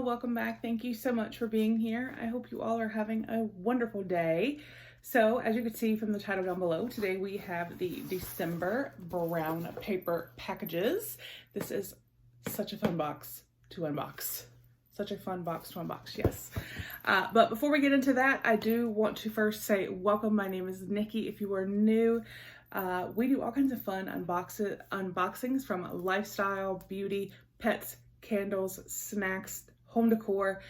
channel. Welcome back. Thank you so much for being here. I hope you all are having a wonderful day. So as you can see from the title down below, today we have the December brown paper packages. This is such a fun box to unbox. Such a fun box to unbox, yes. But before we get into that, I do want to first say welcome. My name is Nikki. If you are new, we do all kinds of fun unboxings from lifestyle, beauty, pets, candles, snacks, home decor,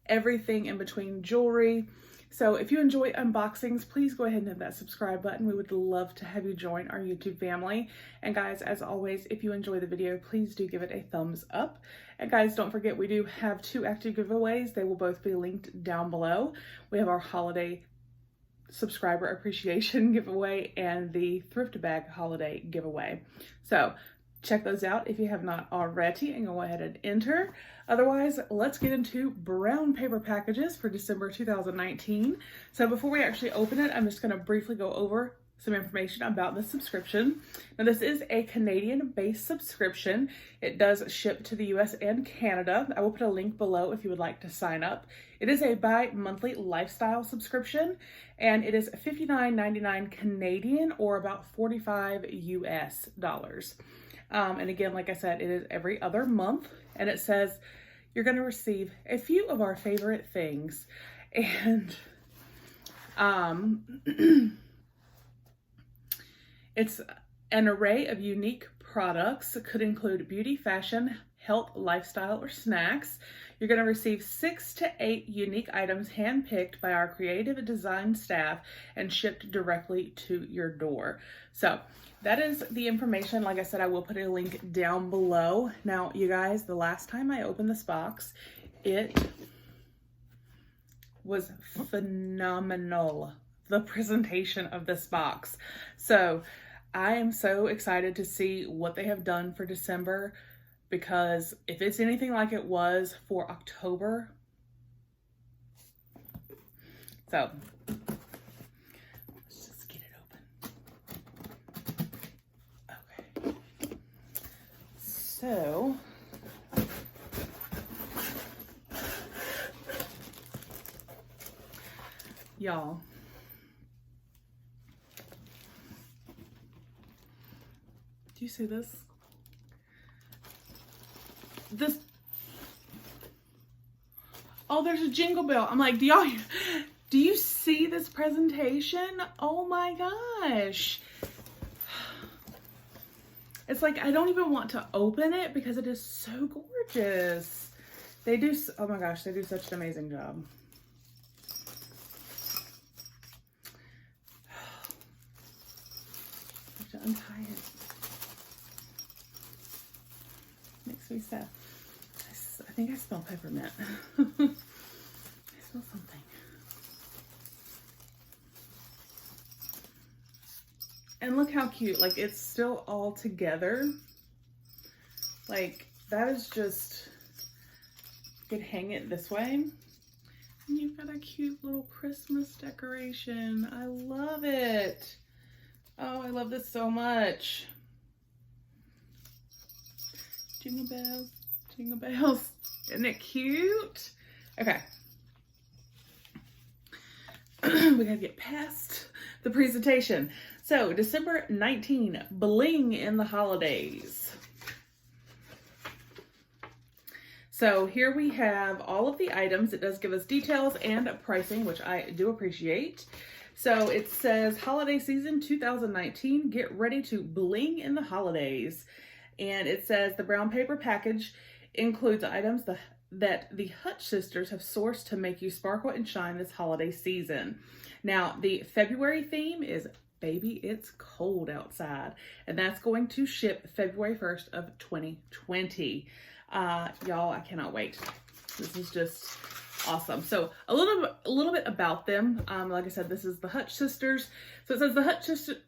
everything in between, jewelry. So if you enjoy unboxings, please go ahead and hit that subscribe button. We would love to have you join our YouTube family. And guys, as always, if you enjoy the video, please do give it a thumbs up. And guys, don't forget, we do have 2 active giveaways. They will both be linked down below. We have our holiday subscriber appreciation giveaway and the thrift bag holiday giveaway. So check those out if you have not already and go ahead and enter. Otherwise, let's get into brown paper packages for December 2019. So before we actually open it, I'm just going to briefly go over some information about the subscription. Now, this is a Canadian-based subscription. It does ship to the US and Canada. I will put a link below if you would like to sign up. It is a bi-monthly lifestyle subscription, and it is $59.99 Canadian or about $45 US dollars. And again, like I said, it is every other month, and it says you're going to receive a few of our favorite things. And it's an array of unique products. It could include beauty, fashion, health, lifestyle, or snacks. You're going to receive 6 to 8 unique items handpicked by our creative design staff and shipped directly to your door. So that is the information. Like I said, I will put a link down below. Now, you guys, the last time I opened this box, it was phenomenal, the presentation of this box. So I am so excited to see what they have done for December, because if it's anything like it was for October, so let's just get it open. Okay. So y'all, do you see this? Oh, there's a jingle bell. I'm like, do you see this presentation? Oh my gosh. It's like, I don't even want to open it because it is so gorgeous. They do, oh my gosh, they do such an amazing job. I have to untie it. Makes me sad. I think I smell peppermint. I smell something. And look how cute. Like, it's still all together. Like, that is just, you could hang it this way. And you've got a cute little Christmas decoration. I love it. Oh, I love this so much. Jingle bells, jingle bells. Isn't it cute? Okay. We gotta get past the presentation. So, December 19, bling in the holidays. So here we have all of the items. It does give us details and pricing, which I do appreciate. So it says, holiday season 2019, get ready to bling in the holidays. And it says the brown paper package includes items that the Hutch sisters have sourced to make you sparkle and shine this holiday season. Now, the February theme is Baby It's Cold Outside, and that's going to ship February 1st of 2020. Y'all, I cannot wait. This is just awesome. So a little bit about them. Like I said, this is the Hutch sisters. So it says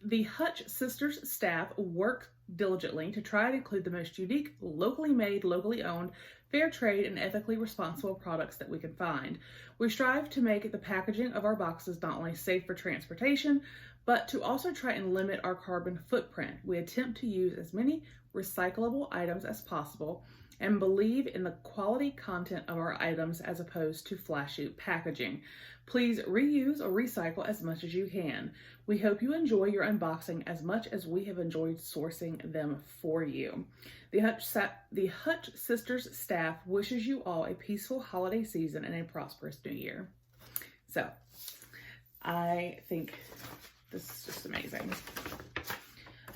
the Hutch sisters staff work diligently to try to include the most unique, locally made, locally owned, fair trade, and ethically responsible products that we can find. We strive to make the packaging of our boxes not only safe for transportation, but to also try and limit our carbon footprint. We attempt to use as many recyclable items as possible and believe in the quality content of our items as opposed to flashy packaging. Please reuse or recycle as much as you can. We hope you enjoy your unboxing as much as we have enjoyed sourcing them for you. The Hutch Sisters staff wishes you all a peaceful holiday season and a prosperous new year. So, I think this is just amazing.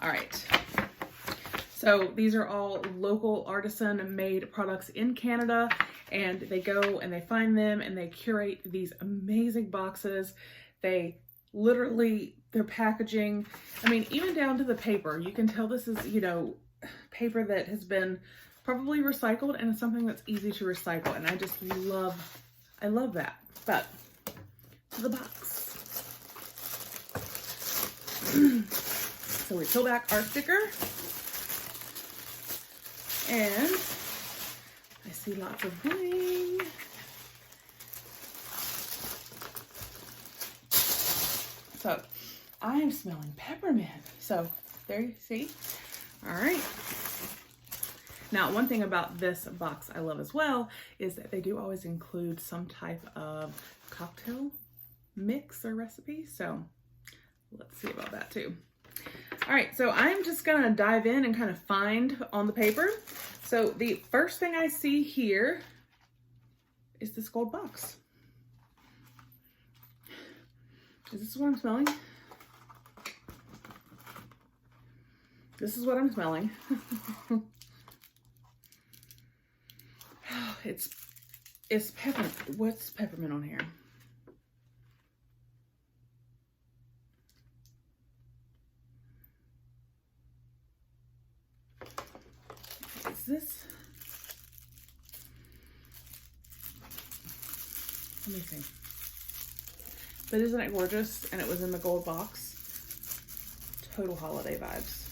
All right. So these are all local artisan made products in Canada, and they go and they find them and they curate these amazing boxes. They literally, their packaging, I mean, even down to the paper, you can tell this is, you know, paper that has been probably recycled and it's something that's easy to recycle. And I just I love that. But to the box. So we peel back our sticker. And I see lots of bling. So I am smelling peppermint. So there you see. All right. Now, one thing about this box I love as well is that they do always include some type of cocktail mix or recipe. So let's see about that too. All right, so I'm just gonna dive in and kind of find on the paper. So the first thing I see here is this gold box. Is this what I'm smelling? This is what I'm smelling. It's peppermint. What's peppermint on here? Is this? Let me see. But isn't it gorgeous? And it was in the gold box. Total holiday vibes.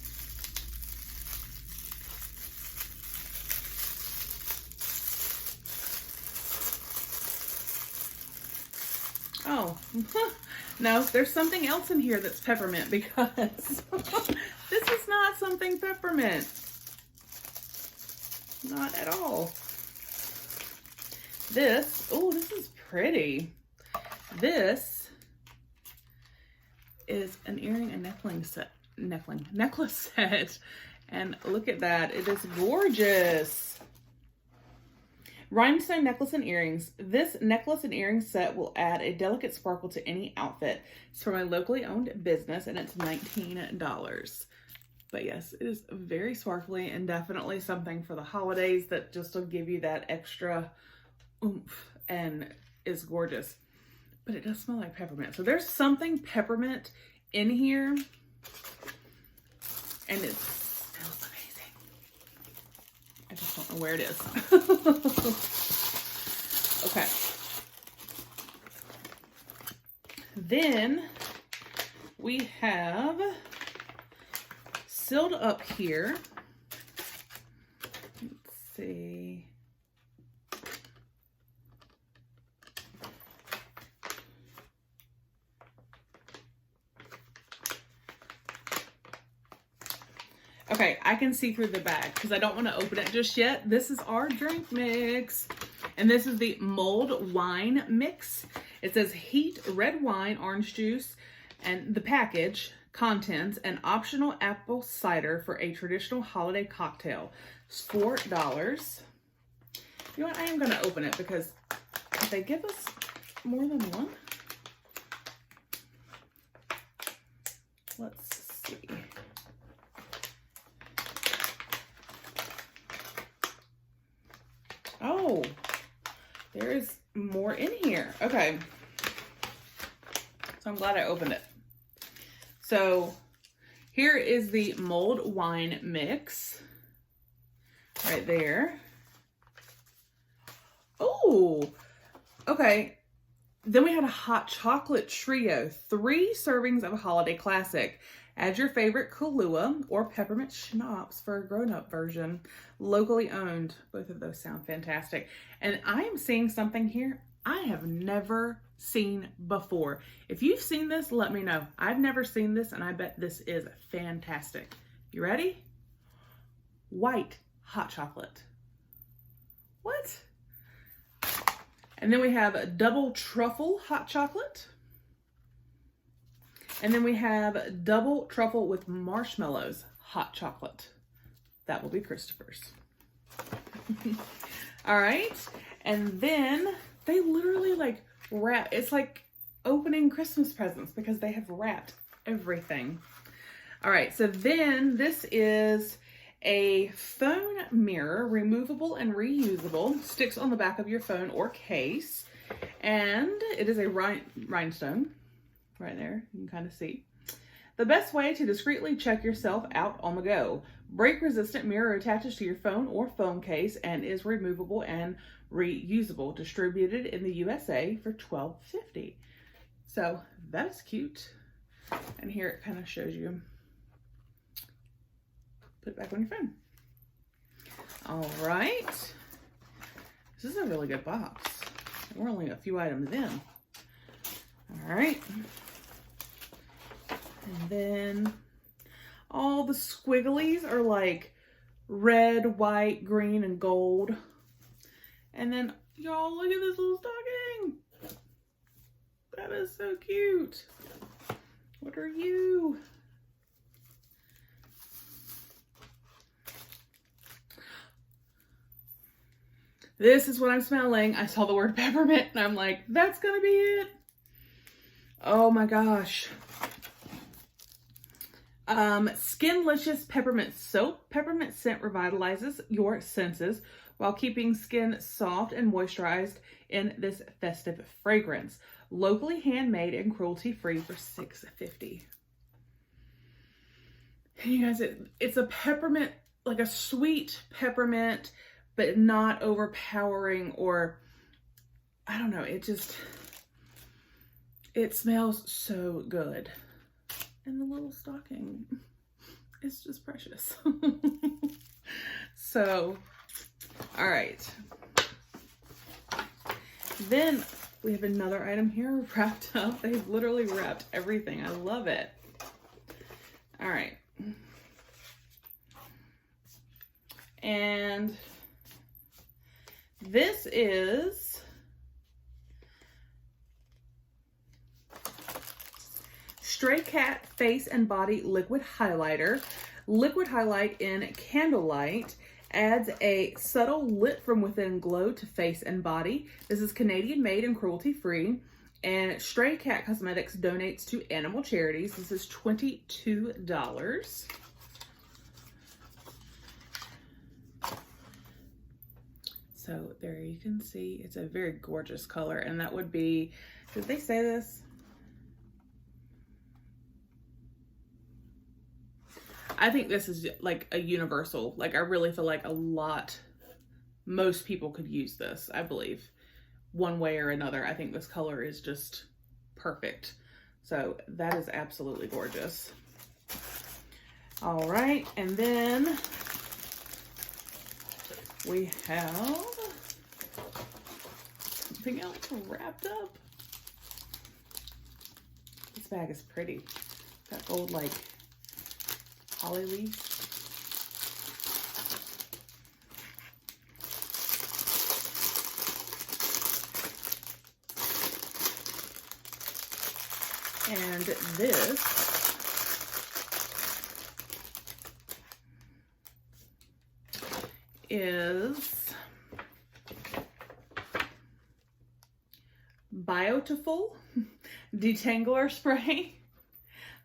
Oh, no, there's something else in here that's peppermint because this is not something peppermint. Not at all. This, oh, this is pretty. This is an earring and necklace set. And look at that. It is gorgeous. Rhinestone necklace and earrings. This necklace and earring set will add a delicate sparkle to any outfit. It's from a locally owned business and it's $19. But yes, it is very sparkly and definitely something for the holidays that just will give you that extra oomph and is gorgeous. But it does smell like peppermint. So there's something peppermint in here and it smells amazing. I just don't know where it is. Okay. Then we have sealed up here. Let's see. Okay, I can see through the bag because I don't want to open it just yet. This is our drink mix. And this is the mulled wine mix. It says heat red wine, orange juice, and the package contents an optional apple cider for a traditional holiday cocktail. It's $4. You know what? I am going to open it because if they give us more than one. Let's see. Oh, there is more in here. Okay. So I'm glad I opened it. So here is the mulled wine mix right there. Oh, okay. Then we had a hot chocolate trio, 3 servings of a holiday classic. Add your favorite Kahlua or peppermint schnapps for a grown-up version. Locally owned. Both of those sound fantastic. And I am seeing something here I have never seen before. If you've seen this, let me know. I've never seen this and I bet this is fantastic. You ready? White hot chocolate. What? And then we have a double truffle hot chocolate. And then we have double truffle with marshmallows hot chocolate. That will be Christopher's. All right. And then they literally like wrap. It's like opening Christmas presents because they have wrapped everything. All right. So then this is a phone mirror, removable and reusable, sticks on the back of your phone or case. And it is a rhinestone right there. You can kind of see. The best way to discreetly check yourself out on the go. Break-resistant mirror attaches to your phone or phone case and is removable and reusable. Distributed in the USA for $12.50. So that is cute. And here it kind of shows you. Put it back on your phone. All right. This is a really good box. We're only a few items in. All right. And then all the squigglies are like red, white, green, and gold. And then y'all look at this little stocking. That is so cute. What are you? This is what I'm smelling. I saw the word peppermint and I'm like, that's gonna be it. Oh my gosh. Skinlicious peppermint soap. Peppermint scent revitalizes your senses while keeping skin soft and moisturized in this festive fragrance. Locally handmade and cruelty-free for $6.50. And you guys, it's a peppermint, like a sweet peppermint, but not overpowering or, I don't know, it smells so good. And the little stocking is just precious. So, all right. Then we have another item here wrapped up. They've literally wrapped everything. I love it. All right. And this is Stray Cat Face and Body Liquid Highlighter. Liquid highlight in candlelight adds a subtle lit from within glow to face and body. This is Canadian made and cruelty free. And Stray Cat Cosmetics donates to animal charities. This is $22. So there you can see, it's a very gorgeous color. And that would be, did they say this? I think this is like a universal, like I really feel like most people could use this, I believe, one way or another. I think this color is just perfect. So that is absolutely gorgeous. All right, and then we have something else wrapped up. This bag is pretty. Got gold like holly leaves. And this is Beautiful Detangler Spray.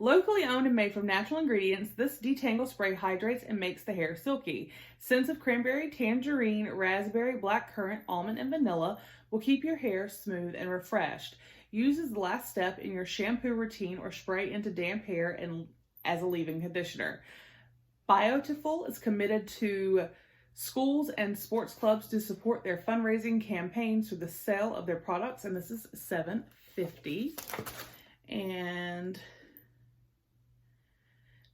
Locally owned and made from natural ingredients, this detangle spray hydrates and makes the hair silky. Scents of cranberry, tangerine, raspberry, blackcurrant, almond, and vanilla will keep your hair smooth and refreshed. Use as the last step in your shampoo routine or spray into damp hair and as a leave-in conditioner. Beautiful is committed to schools and sports clubs to support their fundraising campaigns through the sale of their products, and this is $7.50. And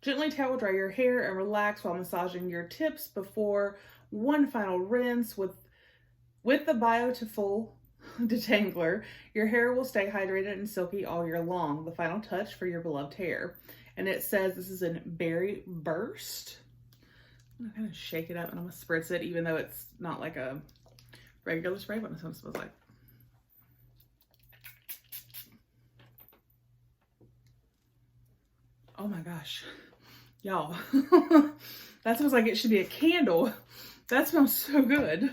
gently towel dry your hair and relax while massaging your tips before one final rinse with the Beautiful Detangler. Your hair will stay hydrated and silky all year long. The final touch for your beloved hair. And it says this is in Berry Burst. I'm gonna kind of shake it up and I'm gonna spritz it, even though it's not like a regular spray bottle. That's what it smells like. Oh my gosh, y'all. That smells like it should be a candle. That smells so good.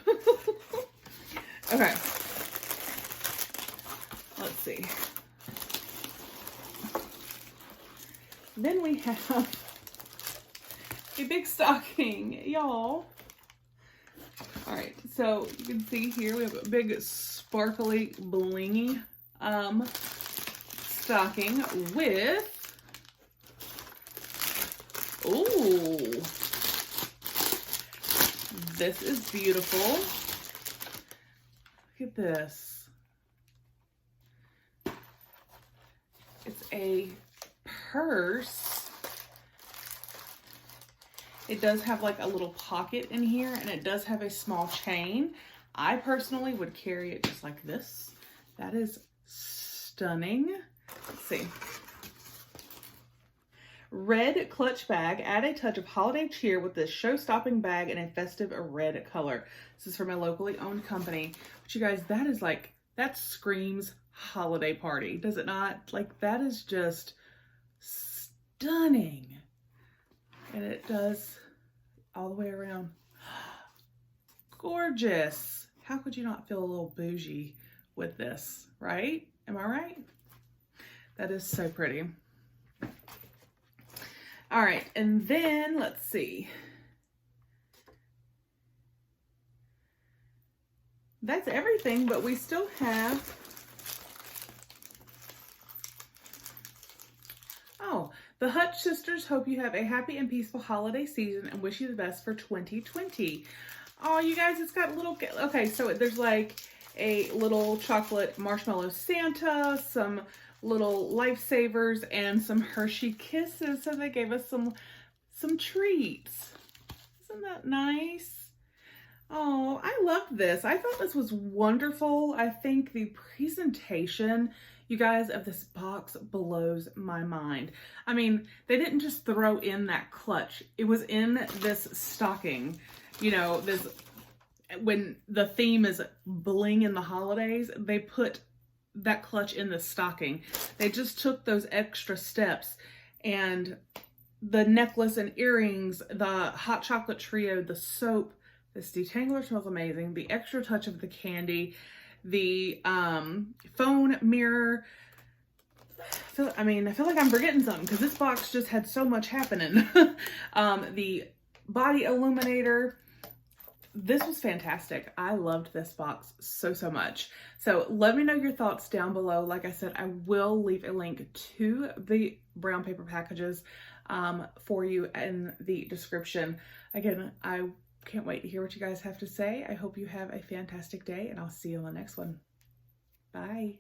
Okay. Let's see. Then we have a big stocking, y'all. All right, so you can see here we have a big sparkly blingy stocking with, ooh, this is beautiful. Look at this. It's a purse. It does have like a little pocket in here, and it does have a small chain. I personally would carry it just like this. That is stunning. Let's see. Red clutch bag. Add a touch of holiday cheer with this show-stopping bag in a festive red color. This is from a locally owned company. But you guys, that is like, that screams holiday party, does it not? Like, that is just stunning. And it does all the way around. Gorgeous. How could you not feel a little bougie with this, right? Am I right? That is so pretty. All right, and then let's see. That's everything, but we still have, oh, the Hutch sisters hope you have a happy and peaceful holiday season and wish you the best for 2020. Oh, you guys, it's got little, okay, so there's like a little chocolate marshmallow Santa, some little lifesavers, and some Hershey Kisses. So they gave us some treats. Isn't that nice? Oh, I love this. I thought this was wonderful. I think the presentation, you guys, of this box blows my mind. I mean, they didn't just throw in that clutch. It was in this stocking. You know, this, when the theme is bling in the holidays, they put that clutch in the stocking. They just took those extra steps, and the necklace and earrings, the hot chocolate trio, the soap, this detangler smells amazing, the extra touch of the candy, the phone mirror. I feel like I'm forgetting something because this box just had so much happening. The body illuminator. This was fantastic. I loved this box so much. So let me know your thoughts down below. Like I said, I will leave a link to the brown paper packages for you in the description. Again, I can't wait to hear what you guys have to say. I hope you have a fantastic day, and I'll see you on the next one. Bye.